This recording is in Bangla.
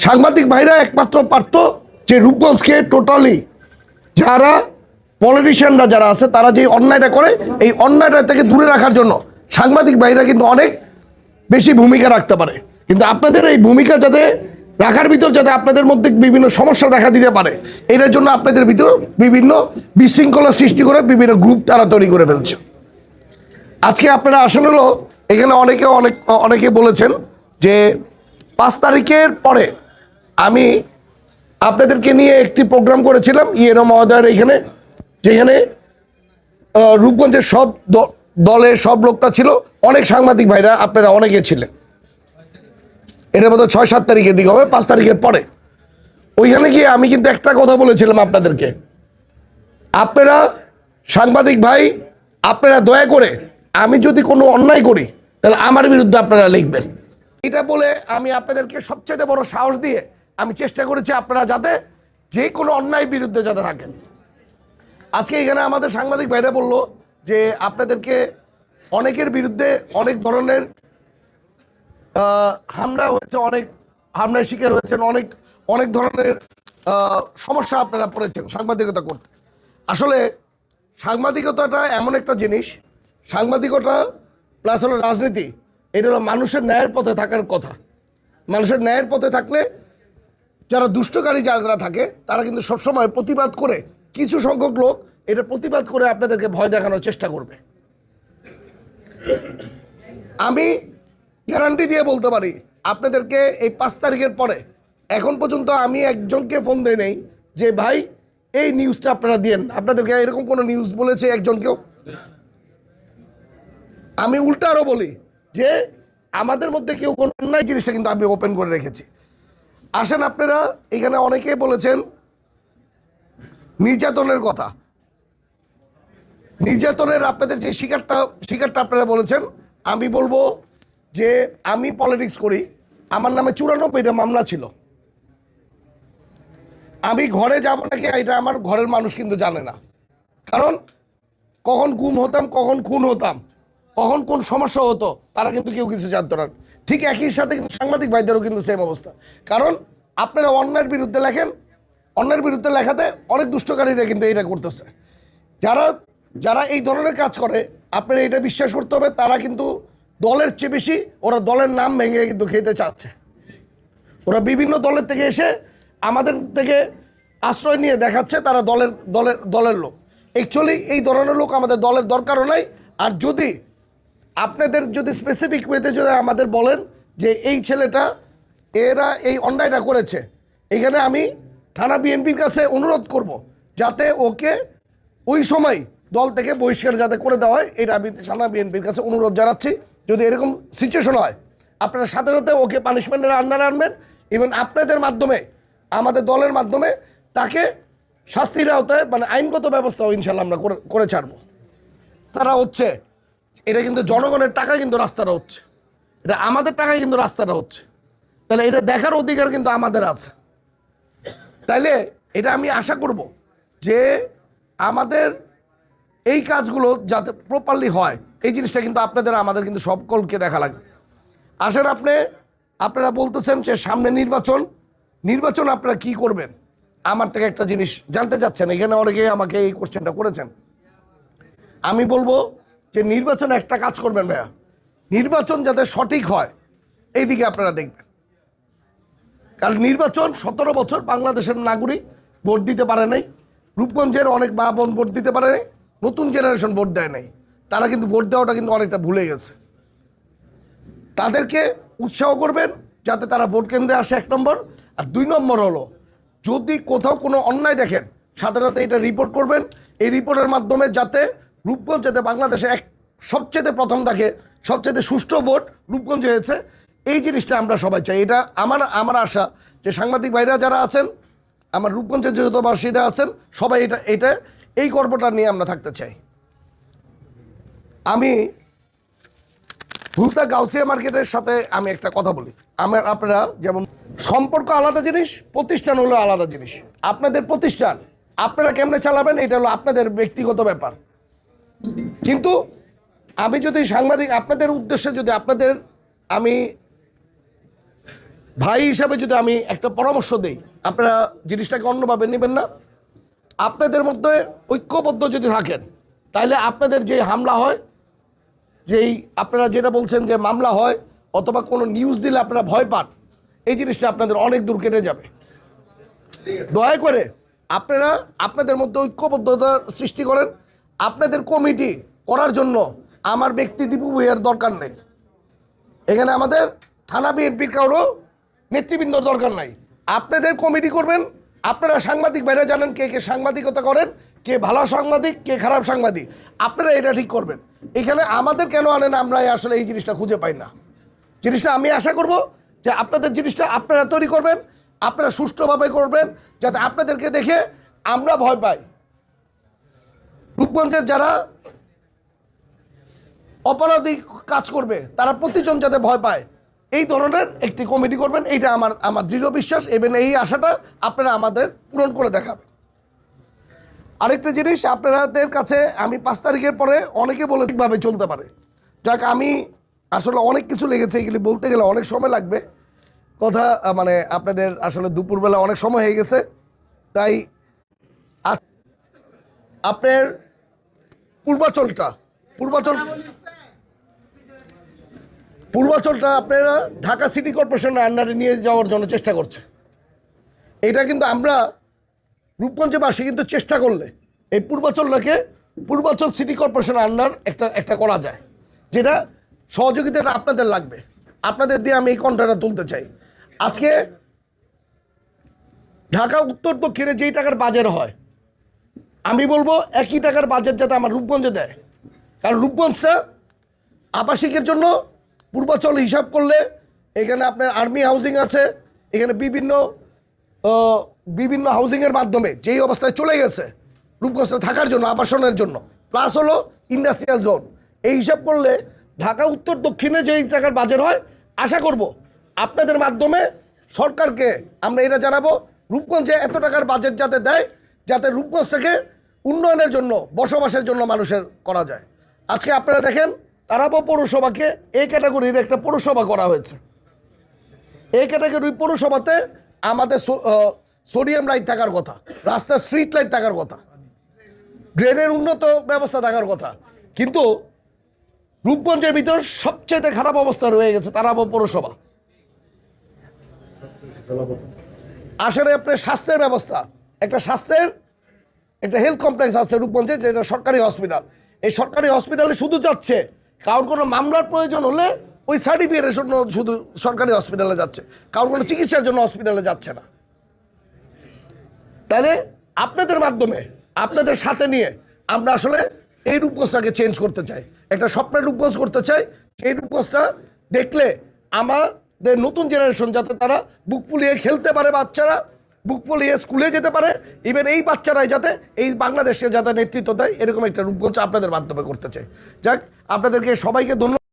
সাংবাদিক ভাইরা একমাত্র পারতো যে রূপগঞ্জকে টোটালি যারা পলিটিশিয়ানরা যারা আছে তারা যে অন্যায়টা করে এই অন্যায়টা থেকে দূরে রাখার জন্য সাংবাদিক ভাইরা কিন্তু অনেক বেশি ভূমিকা রাখতে পারে। কিন্তু আপনাদের এই ভূমিকা যাতে রাখার ভিতর যাতে আপনাদের মধ্যে বিভিন্ন সমস্যা দেখা দিতে পারে এটার জন্য আপনাদের ভিতর বিভিন্ন বিশৃঙ্খলা সৃষ্টি করে বিভিন্ন গ্রুপ তারা তৈরি করে ফেলছে। আজকে আপনারা আসেন হলো এখানে অনেকে বলেছেন যে 5 তারিখের পরে আমি আপনাদেরকে নিয়ে একটি প্রোগ্রাম করেছিলাম ইয়েনো মহোদয়ের এইখানে, যেখানে রূপগঞ্জের সব দলের সব লোকটা ছিল, অনেক সাংবাদিক ভাইরা আপনারা অনেকে ছিলেন। এটার মধ্যে 6-7 তারিখের দিকে হবে, 5 তারিখের পরে ওইখানে গিয়ে আমি কিন্তু একটা কথা বলেছিলাম আপনাদেরকে, আপনারা সাংবাদিক ভাই আপনারা দয়া করে আমি যদি কোনো অন্যায় করি তাহলে আমার বিরুদ্ধে আপনারা লিখবেন। এটা বলে আমি আপনাদেরকে সবচেয়ে বড় সাহস দিয়ে আমি চেষ্টা করেছি আপনারা যাতে যে কোনো অন্যায় বিরুদ্ধে যাতে থাকেন। আজকে এখানে আমাদের সাংবাদিক ভাইরা বললো যে আপনাদেরকে অনেকের বিরুদ্ধে অনেক ধরনের হামলা হয়েছে, অনেক হামলার শিকার হয়েছেন, অনেক ধরনের সমস্যা আপনারা পড়েছেন সাংবাদিকতা করতে। আসলে সাংবাদিকতাটা এমন একটা জিনিস, সাংবাদিকতা প্লাস হলো রাজনীতি, এটা হলো মানুষের ন্যায়ের পথে থাকার কথা। মানুষের ন্যায়ের পথে থাকলে যারা দুষ্টকারী যারা থাকে তারা কিন্তু সবসময় প্রতিবাদ করে, কিছু সংখ্যক লোক এটা প্রতিবাদ করে আপনাদেরকে ভয় দেখানোর চেষ্টা করবে। আমি গ্যারান্টি দিয়ে বলতে পারি আপনাদেরকে এই 5 তারিখের পরে এখন পর্যন্ত আমি একজনকে ফোন দেই নেই যে ভাই এই নিউজটা আপনারা দিয়েন। আপনাদেরকে এরকম কোনো নিউজ বলেছে একজনকেও? আমি উল্টা আরও বলি যে আমাদের মধ্যে কেউ কোনো অন্যায় জিনিসটা কিন্তু আমি ওপেন করে রেখেছি। আসেন, আপনারা এখানে অনেকে বলেছেন নির্যাতনের কথা, নির্যাতনের আপনাদের যে শিকারটা আপনারা বলেছেন, আমি বলবো যে আমি পলিটিক্স করি, আমার নামে 94টা মামলা ছিল। আমি ঘরে যাব নাকি এটা আমার ঘরের মানুষ কিন্তু জানে না, কারণ কখন গুম হতাম, কখন খুন হতাম, কখন কোন সমস্যা হতো তারা কিন্তু কেউ কিছু জানতো না। ঠিক একই সাথে কিন্তু সাংবাদিক ভাইদেরও কিন্তু সেম অবস্থা। কারণ আপনারা অন্যায়ের বিরুদ্ধে লেখেন, অন্যায়ের বিরুদ্ধে লেখাতে অনেক দুষ্টকারীরা কিন্তু এটা করতেছে। যারা এই ধরনের কাজ করে আপনারা এটা বিশ্বাস করতে হবে, তারা কিন্তু দলের চেয়ে বেশি ওরা দলের নাম ভেঙে কিন্তু খেতে চাচ্ছে। ওরা বিভিন্ন দলের থেকে এসে আমাদের থেকে আশ্রয় নিয়ে দেখাচ্ছে তারা দলের লোক। অ্যাকচুয়ালি এই ধরনের লোক আমাদের দলের দরকারও নাই। আর যদি আপনাদের যদি স্পেসিফিক ওয়েতে যদি আমাদের বলেন যে এই ছেলেটা এরা এই অন্যায়টা করেছে, এখানে আমি থানা বিএনপির কাছে অনুরোধ করব যাতে ওকে ওই সময় দল থেকে বহিষ্কার যাতে করে দেওয়া হয়। এটা আমি থানা বিএনপির কাছে অনুরোধ জানাচ্ছি। যদি এরকম সিচুয়েশন হয় আপনারা সাথে সাথে ওকে পানিশমেন্টের আন্ডারে আনবেন। ইভেন আপনাদের মাধ্যমে, আমাদের দলের মাধ্যমে তাকে শাস্তির আওতায় মানে আইনগত ব্যবস্থাও ইনশাল্লাহ আমরা করে ছাড়বো। তারা হচ্ছে এটা কিন্তু জনগণের টাকা কিন্তু রাস্তাটা হচ্ছে, এটা আমাদের টাকায় কিন্তু রাস্তাটা হচ্ছে, তাহলে এটা দেখার অধিকার কিন্তু আমাদের আছে। তাইলে এটা আমি আশা করব যে আমাদের এই কাজগুলো যাতে প্রপারলি হয়, এই জিনিসটা কিন্তু আমাদের কিন্তু সকলকে দেখা লাগবে। আসেন, আপনারা বলতেছেন যে সামনে নির্বাচন আপনারা কি করবেন, আমার থেকে একটা জিনিস জানতে চাচ্ছেন। এখানে অনেকে আমাকে এই কোশ্চেনটা করেছেন। আমি বলবো যে নির্বাচন একটা কাজ করবেন ভাইয়া, নির্বাচন যাতে সঠিক হয় এই দিকে আপনারা দেখবেন। কারণ নির্বাচন 17 বছর বাংলাদেশের নাগরিক ভোট দিতে পারে নাই, রূপগঞ্জের অনেক মা বোন ভোট দিতে পারে নাই, নতুন জেনারেশন ভোট দেয় নাই, তারা কিন্তু ভোট দেওয়াটা কিন্তু অনেকটা ভুলে গেছে। তাদেরকে উৎসাহ করবেন যাতে তারা ভোট কেন্দ্রে আসে, 1 নম্বর। আর 2 নম্বর হলো যদি কোথাও কোনো অন্যায় দেখেন সাথে সাথে এটা রিপোর্ট করবেন। এই রিপোর্টের মাধ্যমে যাতে রূপগঞ্জ যাতে বাংলাদেশে সবচেয়ে প্রথম থাকে, সবচেয়ে সুষ্ঠু ভোট রূপগঞ্জে হয়েছে, এই জিনিসটা আমরা সবাই চাই। এটা আমার আশা যে সাংবাদিক ভাইরা যারা আছেন, আমার রূপগঞ্জের যত বাসীরা আছেন, সবাই এই গর্বটা নিয়ে আমরা থাকতে চাই। আমি ভুলতা গাউসিয়া মার্কেটের সাথে আমি একটা কথা বলি, আপনারা যেমন সম্পর্ক আলাদা জিনিস, প্রতিষ্ঠান হলো আলাদা জিনিস। আপনাদের প্রতিষ্ঠান আপনারা কেমনে চালাবেন এটা হলো আপনাদের ব্যক্তিগত ব্যাপার। কিন্তু আমি যদি সাংবাদিক আপনাদের উদ্দেশ্যে যদি আমি ভাই হিসাবে যদি আমি একটা পরামর্শ দেই, আপনারা জিনিসটাকে অন্যভাবে নেবেন না। আপনাদের মধ্যে ঐক্যবদ্ধ যদি থাকেন, তাহলে আপনাদের যে হামলা হয়, যেই আপনারা যেটা বলছেন যে মামলা হয় অথবা কোনো নিউজ দিলে আপনারা ভয় পান, এই জিনিসটা আপনাদের অনেক দূর কেটে যাবে। দয়া করে আপনারা আপনাদের মধ্যে ঐক্যবদ্ধতার সৃষ্টি করেন। আপনাদের কমিটি করার জন্য আমার ব্যক্তি দীপু ভূঁইয়ার দরকার নেই। এখানে আমাদের থানা বিএনপির কারো নেতৃবৃন্দর দরকার নাই। আপনাদের কমিটি করবেন। আপনারা সাংবাদিক বাইরে জানেন কে কে সাংবাদিকতা করেন, কে ভালো সাংবাদিক, কে খারাপ সাংবাদিক, আপনারা এটা ঠিক করবেন। এখানে আমাদের কেন আনেন, আমরা আসলে এই জিনিসটা খুঁজে পাই না। জিনিসটা আমি আশা করব যে আপনাদের জিনিসটা আপনারা তৈরি করবেন, আপনারা সুষ্ঠুভাবে করবেন, যাতে আপনাদেরকে দেখে আমরা ভয় পাই। রূপগঞ্জের যারা অপরাধী কাজ করবে তারা প্রতিজন যাতে ভয় পায়, এই ধরনের একটি কমিটি করবেন। এইটা আমার দৃঢ় বিশ্বাস, এবং এই আশাটা আপনারা আমাদের পূরণ করে দেখাবেন। আরেকটা জিনিস আপনাদের কাছে, আমি 5 তারিখের পরে অনেকে বলে ঠিকভাবে চলতে পারে। যাক, আমি আসলে অনেক কিছু লেগেছে, এগুলি বলতে গেলে অনেক সময় লাগবে। কথা মানে আপনাদের আসলে দুপুরবেলা অনেক সময় হয়ে গেছে, তাই আপনার পূর্বাচলটা আপনারা ঢাকা সিটি কর্পোরেশনের আন্ডারে নিয়ে যাওয়ার জন্য চেষ্টা করছে। এটা কিন্তু আমরা রূপগঞ্জবাসী কিন্তু চেষ্টা করলে এই পূর্বাচল সিটি কর্পোরেশনের আন্ডার একটা করা যায়, যেটা সহযোগিতাটা আপনাদের লাগবে। আপনাদের দিয়ে আমি এই কন্ট্রাক্টটা তুলতে চাই। আজকে ঢাকা উত্তর দক্ষিণে যেই টাকার বাজার হয়, আমি বলবো একই টাকার বাজেট যাতে আমার রূপগঞ্জে দেয়। কারণ রূপগঞ্জটা আবাসিকের জন্য পূর্বাচল হিসাব করলে এখানে আপনার আর্মি হাউজিং আছে, এখানে বিভিন্ন হাউজিংয়ের মাধ্যমে যেই অবস্থায় চলে গেছে রূপগঞ্জটা থাকার জন্য, আবাসনের জন্য, প্লাস হলো ইন্ডাস্ট্রিয়াল জোন, এই হিসাব করলে ঢাকা উত্তর দক্ষিণে যেই টাকার বাজেট হয়, আশা করব আপনাদের মাধ্যমে সরকারকে আমরা এটা জানাবো রূপগঞ্জে এত টাকার বাজেট যাতে দেয়, যাতে রূপগঞ্জটাকে উন্নয়নের জন্য, বসবাসের জন্য মানুষের করা যায়। আজকে আপনারা দেখেন তারাপো পৌরসভাকে এই ক্যাটাগরির একটা পৌরসভা করা হয়েছে। এই ক্যাটাগরি পৌরসভাতে আমাদের সোডিয়াম লাইট থাকার কথা, রাস্তার স্ট্রিট লাইট থাকার কথা, ড্রেনের উন্নত ব্যবস্থা থাকার কথা, কিন্তু রূপগঞ্জের ভিতর সবচেয়ে খারাপ অবস্থা রয়ে গেছে তারাপো পৌরসভা। আসলে আপনার স্বাস্থ্যের ব্যবস্থা, একটা হেলথ কমপ্লেক্স আছে রূপগঞ্জে, যেটা সরকারি হসপিটাল। এই সরকারি হসপিটালে শুধু যাচ্ছে কারোর কোনো মামলার প্রয়োজন হলে ওই সার্টিফিকেটের জন্য শুধু সরকারি হসপিটালে যাচ্ছে, কারোর কোনো চিকিৎসার জন্য হসপিটালে যাচ্ছে না। তাহলে আপনাদের মাধ্যমে, আপনাদের সাথে নিয়ে আমরা আসলে এই রূপগঞ্জটাকে চেঞ্জ করতে চাই, একটা স্বপ্নের রূপগঞ্জ করতে চাই। এই রূপগঞ্জটা দেখলে আমাদের নতুন জেনারেশন যাতে তারা বুক ফুলিয়ে খেলতে পারে, বাচ্চারা বুক ফুলিয়ে স্কুলে যেতে পারে, ইভেন এই বাচ্চারাই যাতে এই বাংলাদেশকে যাতে নেতৃত্ব দেয়, এরকম একটা রূপগঞ্জ আপনাদের মাধ্যমে করতে চাই। যাক, আপনাদেরকে সবাইকে ধন্যবাদ।